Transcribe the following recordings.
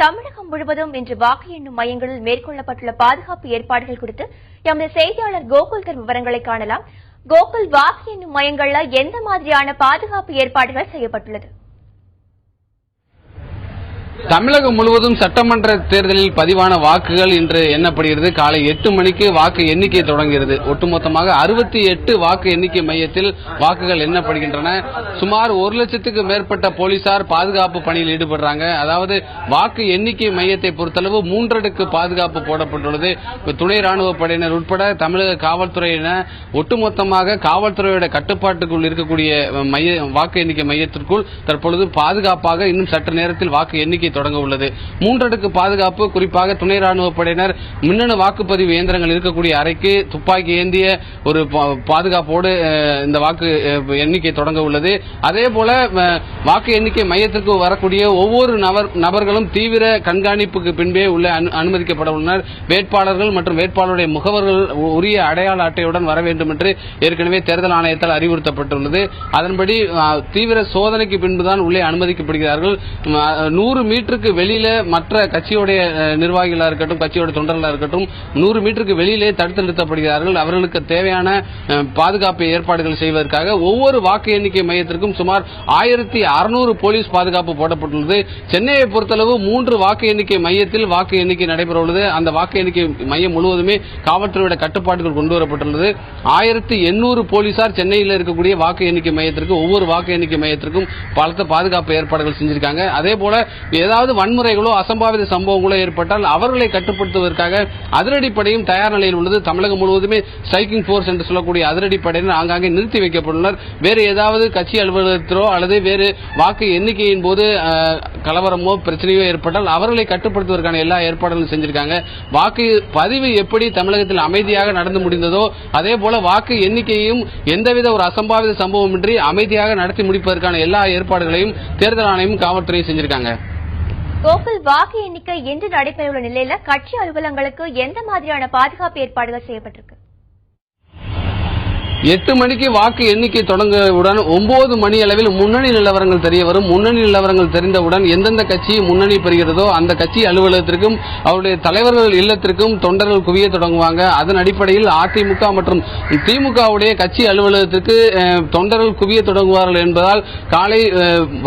தமிழகம் முழுவதும் இன்று வாக்கு எண்ணும் மையங்களில் மேற்கொள்ளப்பட்டுள்ள பாதுகாப்பு ஏற்பாடுகள் குறித்து எமது செய்தியாளர் கோகுல் தரும் விவரங்களை காணலாம். கோகுல், வாக்கு எண்ணும் மையங்கள்ல எந்த மாதிரியான பாதுகாப்பு ஏற்பாடுகள் செய்யப்பட்டுள்ளது? தமிழகம் முழுவதும் சட்டமன்ற தேர்தலில் பதிவான வாக்குகள் இன்று எண்ணப்படுகிறது. காலை 8 மணிக்கு வாக்கு எண்ணிக்கை தொடங்குகிறது. ஒட்டுமொத்தமாக 68 வாக்கு எண்ணிக்கை மையத்தில் வாக்குகள் எண்ணப்படுகின்றன. சுமார் 1 லட்சத்துக்கு மேற்பட்ட போலீசார் பாதுகாப்பு பணியில் ஈடுபடுறாங்க. அதாவது வாக்கு எண்ணிக்கை மையத்தை பொறுத்தளவு 3 அடுக்கு பாதுகாப்பு போடப்பட்டுள்ளது. துணை ராணுவ படையினர் உட்பட தமிழக காவல்துறையினர் ஒட்டுமொத்தமாக காவல்துறையோட கட்டுப்பாட்டுக்குள் இருக்கக்கூடிய வாக்கு எண்ணிக்கை மையத்திற்குள் தற்பொழுது பாதுகாப்பாக இன்னும் சற்று நேரத்தில் வாக்கு எண்ணிக்கை தொடங்க உள்ளது. 3 அடுக்கு பாதுகாப்பு, குறிப்பாக துணை ராணுவ படையினர் மின்னணு வாக்குப்பதிவு இயந்திரங்கள் இருக்கக்கூடிய அறைக்கு துப்பாக்கி ஏந்திய ஒரு பாதுகாப்போடு இந்த வாக்கு எண்ணிக்கை தொடங்க உள்ளது. அதே போல வாக்கு எண்ணிக்கை மையத்திற்கு வரக்கூடிய ஒவ்வொரு நபர்களும் தீவிர கண்காணிப்புக்கு பின்பே உள்ள அனுமதிக்கப்பட உள்ளனர். வேட்பாளர்கள் மற்றும் வேட்பாளருடைய முகவர்கள் உரிய அடையாள அட்டையுடன் வர வேண்டும் என்று ஏற்கனவே தேர்தல் ஆணையத்தால் அறிவுறுத்தப்பட்டுள்ளது. அதன்படி தீவிர சோதனைக்கு பின்புதான் உள்ளே அனுமதிக்கப்படுகிறார்கள். 100 மீட்டருக்கு வெளியில மற்ற கட்சியுடைய நிர்வாகிகளா இருக்கட்டும், கட்சியோட தொண்டர்களா இருக்கட்டும் 100 மீட்டருக்கு வெளியிலே தடுத்து நிறுத்தப்படுகிறார்கள். அவர்களுக்கு தேவையான பாதுகாப்பு ஏற்பாடுகள் செய்வதற்காக ஒவ்வொரு வாக்கு எண்ணிக்கை மையத்திற்கும் சுமார் 1600 போலீஸ் பாதுகாப்பு போடப்பட்டுள்ளது. சென்னையை பொறுத்தளவு 3 வாக்கு எண்ணிக்கை மையத்தில் வாக்கு எண்ணிக்கை நடைபெற உள்ளது. அந்த வாக்கு எண்ணிக்கை மையம் முழுவதுமே காவல்துறையோட கட்டுப்பாட்டுகள் கொண்டு வரப்பட்டுள்ளது. 1800 போலீசார் சென்னையில் இருக்கக்கூடிய வாக்கு எண்ணிக்கை மையத்திற்கு ஒவ்வொரு வாக்கு எண்ணிக்கை மையத்திற்கும் பலத்த பாதுகாப்பு ஏற்பாடுகள் செஞ்சிருக்காங்க. அதே போல ஏதாவது வன்முறைகளோ அசம்பாவித சம்பவங்களோ ஏற்பட்டால் அவர்களை கட்டுப்படுத்துவதற்காக அதிரடிப்படையும் தயார் நிலையில் உள்ளது. தமிழகம் முழுவதுமே ஸ்ட்ரைக்கிங் போர்ஸ் என்று சொல்லக்கூடிய அதிரடிப்படையினர் ஆங்காங்கே நிறுத்தி வைக்கப்பட்டுள்ளனர். வேறு ஏதாவது கட்சி அலுவலகத்திலோ அல்லது வேறு வாக்கு எண்ணிக்கையின் போது கலவரமோ பிரச்சனையோ ஏற்பட்டால் அவர்களை கட்டுப்படுத்துவதற்கான எல்லா ஏற்பாடுகளும் செஞ்சிருக்காங்க. வாக்கு பதிவு எப்படி தமிழகத்தில் அமைதியாக நடந்து முடிந்ததோ அதே போல வாக்கு எண்ணிக்கையும் எந்தவித ஒரு அசம்பாவித சம்பவமின்றி அமைதியாக நடத்தி முடிப்பதற்கான எல்லா ஏற்பாடுகளையும் தேர்தல் ஆணையம் காவல்துறையும் செஞ்சிருக்காங்க. கோகுல், வாக்கு எண்ணிக்கை இன்று நடைபெறவுள்ள நிலையில கட்சி அலுவலகங்களுக்கு எந்த மாதிரியான பாதுகாப்பு ஏற்பாடுகள் செய்யப்பட்டிருக்கு? 8 மணிக்கு வாக்கு எண்ணிக்கை தொடங்கவுடன் 9 மணி அளவில் முன்னணி நிலவரங்கள் தெரிய வரும். முன்னணி நிலவரங்கள் தெரிந்தவுடன் எந்தெந்த கட்சி முன்னணி பெறுகிறதோ அந்த கட்சி அலுவலகத்திற்கும் அவருடைய தலைவர்கள் இல்லத்திற்கும் தொண்டர்கள் குவிய தொடங்குவாங்க. அதன் அடிப்படையில் அதிமுக மற்றும் திமுகவுடைய கட்சி அலுவலகத்திற்கு தொண்டர்கள் குவிய தொடங்குவார்கள் என்பதால் காலை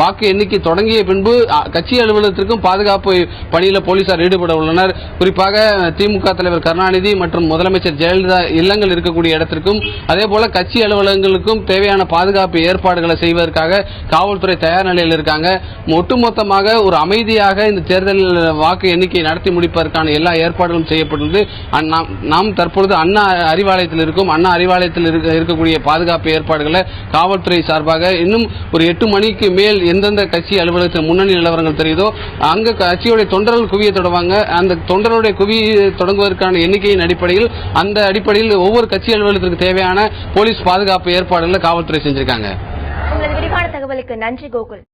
வாக்கு எண்ணிக்கை தொடங்கிய பின்பு கட்சி அலுவலகத்திற்கும் பாதுகாப்பு பணியில் போலீசார் ஈடுபட உள்ளனர். குறிப்பாக திமுக தலைவர் கருணாநிதி மற்றும் முதலமைச்சர் ஜெயலலிதா இல்லங்கள் இருக்கக்கூடிய இடத்திற்கும் அதேபோல கட்சி அலுவலகங்களுக்கும் தேவையான பாதுகாப்பு ஏற்பாடுகளை செய்வதற்காக காவல்துறை தயார் நிலையில் இருக்காங்க. ஒட்டுமொத்தமாக ஒரு அமைதியாக இந்த தேர்தல் வாக்கு எண்ணிக்கை நடத்தி முடிப்பதற்கான எல்லா ஏற்பாடுகளும் செய்யப்பட்டுள்ளது. நாம் தற்பொழுது அண்ணா அறிவாலயத்தில் இருக்கும். அண்ணா அறிவாலயத்தில் இருக்கக்கூடிய பாதுகாப்பு ஏற்பாடுகளை காவல்துறை சார்பாக இன்னும் ஒரு 8 மணிக்கு மேல் எந்தெந்த கட்சி அலுவலகத்தில் முன்னணி நிலவரங்கள் தெரியுதோ அங்கு கட்சியுடைய தொண்டர்கள் குவிய தொடங்குவாங்க. அந்த தொண்டர்களுடைய குவிய தொடங்குவதற்கான எண்ணிக்கையின் அடிப்படையில் அந்த அடிப்படையில் ஒவ்வொரு கட்சி அலுவலகத்திற்கு தேவையான போலீஸ் பாதுகாப்பு ஏற்பாடுகளை காவல்துறை செஞ்சிருக்காங்க. உங்களது விரிவான தகவலுக்கு நன்றி கோகுல்.